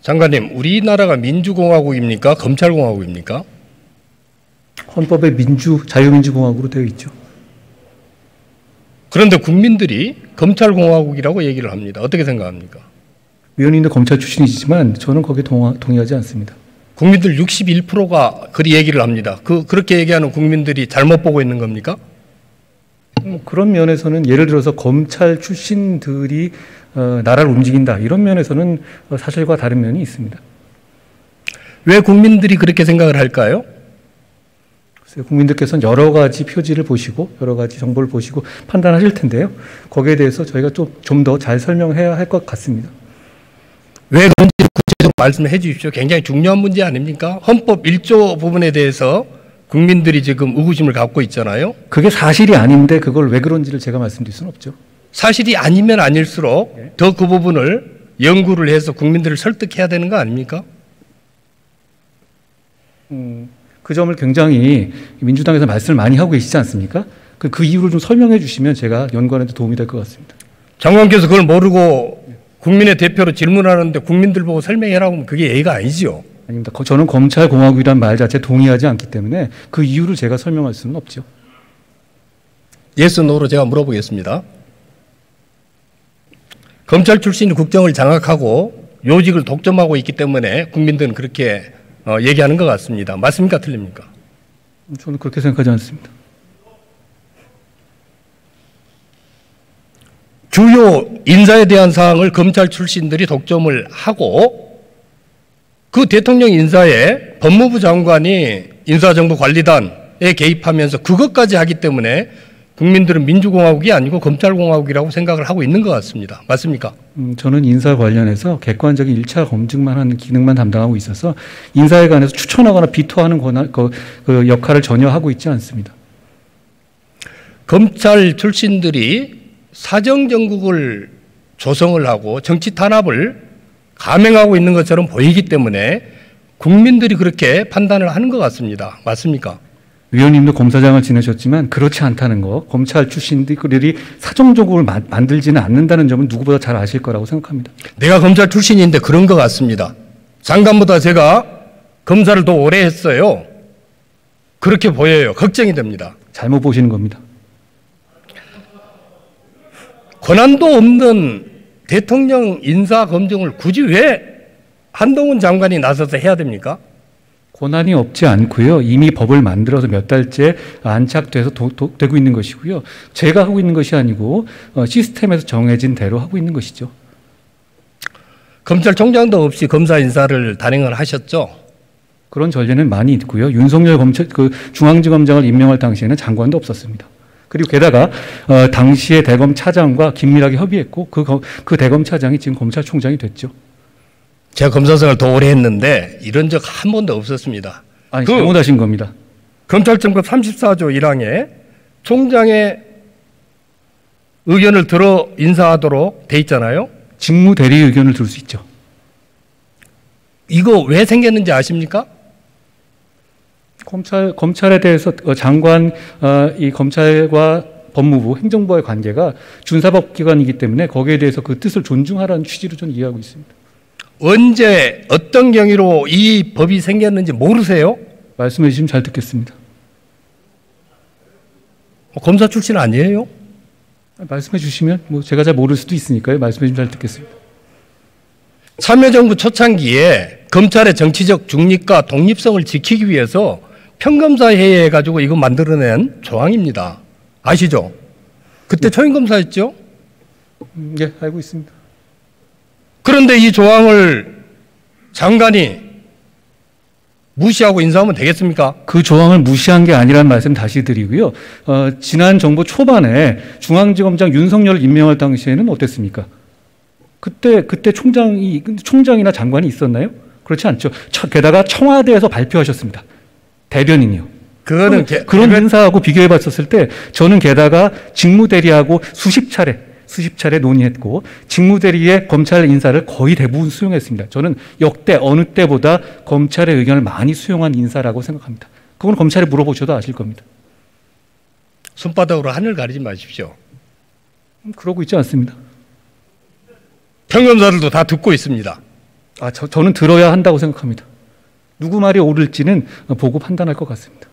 장관님, 우리나라가 민주공화국입니까? 검찰공화국입니까? 헌법에 자유민주공화국으로 되어 있죠. 그런데 국민들이 검찰공화국이라고 얘기를 합니다. 어떻게 생각합니까? 위원님도 검찰 출신이시지만 저는 거기에 동의하지 않습니다. 국민들 61%가 그리 얘기를 합니다. 그렇게 얘기하는 국민들이 잘못 보고 있는 겁니까? 그런 면에서는 예를 들어서 검찰 출신들이 나라를 움직인다 이런 면에서는 사실과 다른 면이 있습니다. 왜 국민들이 그렇게 생각을 할까요? 국민들께서는 여러 가지 표지를 보시고 여러 가지 정보를 보시고 판단하실 텐데요. 거기에 대해서 저희가 좀 더 잘 설명해야 할 것 같습니다. 왜 그런지 구체적으로 말씀해 주십시오. 굉장히 중요한 문제 아닙니까? 헌법 1조 부분에 대해서 국민들이 지금 의구심을 갖고 있잖아요. 그게 사실이 아닌데 그걸 왜 그런지를 제가 말씀드릴 수는 없죠. 사실이 아니면 아닐수록 더 그 부분을 연구를 해서 국민들을 설득해야 되는 거 아닙니까? 그 점을 굉장히 민주당에서 말씀을 많이 하고 계시지 않습니까? 그 이유를 좀 설명해 주시면 제가 연구하는 데 도움이 될 것 같습니다. 장관께서 그걸 모르고 국민의 대표로 질문하는데 국민들 보고 설명해라고 하면 그게 예의가 아니지요. 아닙니다. 저는 검찰공화국이란 말 자체에 동의하지 않기 때문에 그 이유를 제가 설명할 수는 없죠. 예스 노로 제가 물어보겠습니다. 검찰 출신이 국정을 장악하고 요직을 독점하고 있기 때문에 국민들은 그렇게 얘기하는 것 같습니다. 맞습니까? 틀립니까? 저는 그렇게 생각하지 않습니다. 주요 인사에 대한 사항을 검찰 출신들이 독점을 하고 그 대통령 인사에 법무부 장관이 인사정보관리단에 개입하면서 그것까지 하기 때문에 국민들은 민주공화국이 아니고 검찰공화국이라고 생각을 하고 있는 것 같습니다. 맞습니까? 저는 인사 관련해서 객관적인 1차 검증만 하는 기능만 담당하고 있어서 인사에 관해서 추천하거나 비토하는 그 역할을 전혀 하고 있지 않습니다. 검찰 출신들이 사정정국을 조성을 하고 정치 탄압을 감행하고 있는 것처럼 보이기 때문에 국민들이 그렇게 판단을 하는 것 같습니다. 맞습니까? 위원님도 검사장을 지내셨지만 그렇지 않다는 거, 검찰 출신들이 사정정국을 만들지는 않는다는 점은 누구보다 잘 아실 거라고 생각합니다. 내가 검찰 출신인데 그런 것 같습니다. 장관보다 제가 검사를 더 오래 했어요. 그렇게 보여요. 걱정이 됩니다. 잘못 보시는 겁니다. 권한도 없는 대통령 인사 검증을 굳이 왜 한동훈 장관이 나서서 해야 됩니까? 권한이 없지 않고요. 이미 법을 만들어서 몇 달째 안착돼서 되고 있는 것이고요. 제가 하고 있는 것이 아니고 시스템에서 정해진 대로 하고 있는 것이죠. 검찰총장도 없이 검사 인사를 단행을 하셨죠? 그런 전례는 많이 있고요. 윤석열 중앙지검장을 임명할 당시에는 장관도 없었습니다. 그리고 게다가 당시에 대검 차장과 긴밀하게 협의했고 그 대검 차장이 지금 검찰총장이 됐죠. 제가 검사 생활을 더 오래 했는데 이런 적 한 번도 없었습니다. 아니, 잘못하신 겁니다. 검찰청법 34조 1항에 총장의 의견을 들어 인사하도록 돼 있잖아요. 직무 대리 의견을 들을 수 있죠. 이거 왜 생겼는지 아십니까? 검찰에 대해서 장관, 이 검찰과 법무부, 행정부의 관계가 준사법기관이기 때문에 거기에 대해서 그 뜻을 존중하라는 취지로 저는 이해하고 있습니다. 언제 어떤 경위로 이 법이 생겼는지 모르세요? 말씀해 주시면 잘 듣겠습니다. 검사 출신 아니에요? 말씀해 주시면 제가 잘 모를 수도 있으니까요. 말씀해 주시면 잘 듣겠습니다. 참여정부 초창기에 검찰의 정치적 중립과 독립성을 지키기 위해서 평검사회의 해가지고 이거 만들어낸 조항입니다. 아시죠? 그때 초임검사였죠? 예, 알고 있습니다. 그런데 이 조항을 장관이 무시하고 인사하면 되겠습니까? 그 조항을 무시한 게 아니라는 말씀 다시 드리고요. 지난 정부 초반에 중앙지검장 윤석열을 임명할 당시에는 어땠습니까? 그때 총장이나 장관이 있었나요? 그렇지 않죠. 게다가 청와대에서 발표하셨습니다. 대변인이요. 그런 인사하고 비교해 봤었을 때 저는 게다가 직무대리하고 수십 차례 논의했고 직무대리의 검찰 인사를 거의 대부분 수용했습니다. 저는 역대 어느 때보다 검찰의 의견을 많이 수용한 인사라고 생각합니다. 그건 검찰에 물어보셔도 아실 겁니다. 손바닥으로 하늘 가리지 마십시오. 그러고 있지 않습니다. 평검사들도 다 듣고 있습니다. 저는 들어야 한다고 생각합니다. 누구 말이 옳을지는 보고 판단할 것 같습니다.